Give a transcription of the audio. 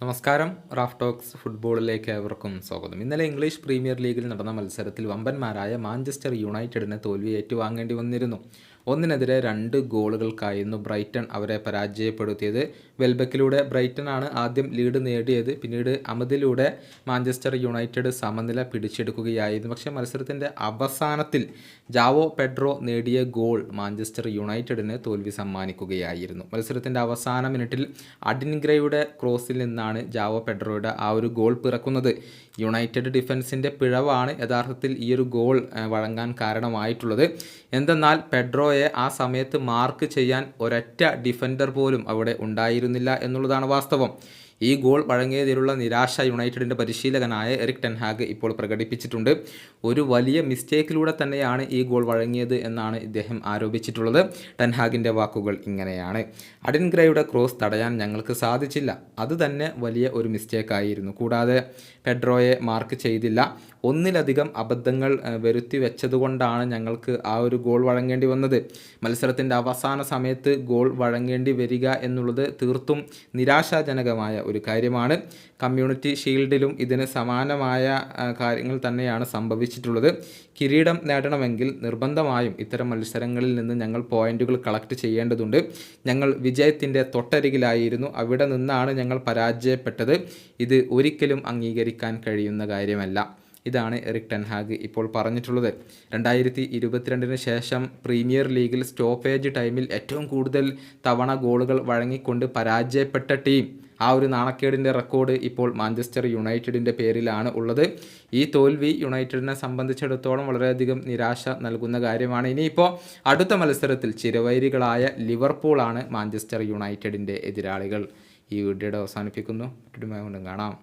നമസ്കാരം. Raf talks ഫുട്ബോളിലേക്ക് ഏവർക്കും സ്വാഗതം. ഇന്നലെ ഇംഗ്ലീഷ് പ്രീമിയർ ലീഗിൽ നടന്ന മത്സരത്തിൽ വമ്പന്മാരായ മാഞ്ചസ്റ്റർ യുണൈറ്റഡിന് തോൽവി ഏറ്റുവാങ്ങേണ്ടി വന്നിരുന്നു. 1-നെതിരെ 2 ഗോളുകൾക്കായിരുന്നു ബ്രൈറ്റൺ അവരെ പരാജയപ്പെടുത്തിയത്. വെൽബക്കിലൂടെ ബ്രൈറ്റനാണ് ആദ്യം ലീഡ് നേടിയത്. പിന്നീട് അമദിലൂടെ മാഞ്ചസ്റ്റർ യുണൈറ്റഡ് സമനില പിടിച്ചെടുക്കുകയായിരുന്നു. പക്ഷേ മത്സരത്തിൻ്റെ അവസാനത്തിൽ ജാവോ പെഡ്രോ നേടിയ ഗോൾ മാഞ്ചസ്റ്റർ യുണൈറ്റഡിന് തോൽവി സമ്മാനിക്കുകയായിരുന്നു. മത്സരത്തിൻ്റെ അവസാന മിനിറ്റിൽ അഡിൻഗ്രയുടെ ക്രോസിൽ നിന്നാണ് ജാവോ പെഡ്രോയുടെ ആ ഒരു ഗോൾ പിറക്കുന്നത്. യുണൈറ്റഡ് ഡിഫൻസിൻ്റെ പിഴവാണ് യഥാർത്ഥത്തിൽ ഈ ഒരു ഗോൾ വഴങ്ങാൻ കാരണമായിട്ടുള്ളത്. എന്തെന്നാൽ പെഡ്രോയെ ആ സമയത്ത് മാർക്ക് ചെയ്യാൻ ഒരൊറ്റ ഡിഫൻഡർ പോലും അവിടെ ഉണ്ടായിരുന്നില്ല എന്നുള്ളതാണ് വാസ്തവം. ഈ ഗോൾ വഴങ്ങിയതിലുള്ള നിരാശ യുണൈറ്റഡിൻ്റെ പരിശീലകനായ എറിക് ടെൻ ഹാഗ് ഇപ്പോൾ പ്രകടിപ്പിച്ചിട്ടുണ്ട്. ഒരു വലിയ മിസ്റ്റേക്കിലൂടെ തന്നെയാണ് ഈ ഗോൾ വഴങ്ങിയത് എന്നാണ് ഇദ്ദേഹം ആരോപിച്ചിട്ടുള്ളത്. ടെൻ ഹാഗിൻ്റെ വാക്കുകൾ ഇങ്ങനെയാണ്: അഡിൻഗ്രയുടെ ക്രോസ് തടയാൻ ഞങ്ങൾക്ക് സാധിച്ചില്ല. അത് തന്നെ വലിയ ഒരു മിസ്റ്റേക്കായിരുന്നു. കൂടാതെ പെഡ്രോയെ മാർക്ക് ചെയ്തില്ല. ഒന്നിലധികം അബദ്ധങ്ങൾ വരുത്തി വെച്ചതുകൊണ്ടാണ് ഞങ്ങൾക്ക് ആ ഒരു ഗോൾ വഴങ്ങേണ്ടി വന്നത്. മത്സരത്തിൻ്റെ അവസാന സമയത്ത് ഗോൾ വഴങ്ങേണ്ടി വരിക എന്നുള്ളത് തീർത്തും നിരാശാജനകമായ ഒരു കാര്യമാണ്. കമ്മ്യൂണിറ്റി ഷീൽഡിലും ഇതിന് സമാനമായ കാര്യങ്ങൾ തന്നെയാണ് സംഭവിച്ചിട്ടുള്ളത്. കിരീടം നേടണമെങ്കിൽ നിർബന്ധമായും ഇത്തരം മത്സരങ്ങളിൽ നിന്ന് ഞങ്ങൾ പോയിന്റുകൾ കളക്ട് ചെയ്യേണ്ടതുണ്ട്. ഞങ്ങൾ വിജയത്തിൻ്റെ തൊട്ടരികിലായിരുന്നു. അവിടെ നിന്നാണ് ഞങ്ങൾ പരാജയപ്പെട്ടത്. ഇത് ഒരിക്കലും അംഗീകരിക്കാൻ കഴിയുന്ന കാര്യമല്ല. ഇതാണ് എറിക് ടെൻ ഹാഗ് ഇപ്പോൾ പറഞ്ഞിട്ടുള്ളത്. 2022 ശേഷം പ്രീമിയർ ലീഗിൽ സ്റ്റോപ്പേജ് ടൈമിൽ ഏറ്റവും കൂടുതൽ തവണ ഗോളുകൾ വഴങ്ങിക്കൊണ്ട് പരാജയപ്പെട്ട ടീം, ആ ഒരു നാണക്കേടിൻ്റെ റെക്കോർഡ് ഇപ്പോൾ മാഞ്ചസ്റ്റർ യുണൈറ്റഡിൻ്റെ പേരിലാണ് ഉള്ളത്. ഈ തോൽവി യുണൈറ്റഡിനെ സംബന്ധിച്ചിടത്തോളം വളരെയധികം നിരാശ നൽകുന്ന കാര്യമാണ്. ഇനിയിപ്പോൾ അടുത്ത മത്സരത്തിൽ ചിരവൈരികളായ ലിവർപൂളാണ് മാഞ്ചസ്റ്റർ യുണൈറ്റഡിൻ്റെ എതിരാളികൾ. ഈ വീഡിയോയുടെ അവസാനിപ്പിക്കുന്നു. കാണാം.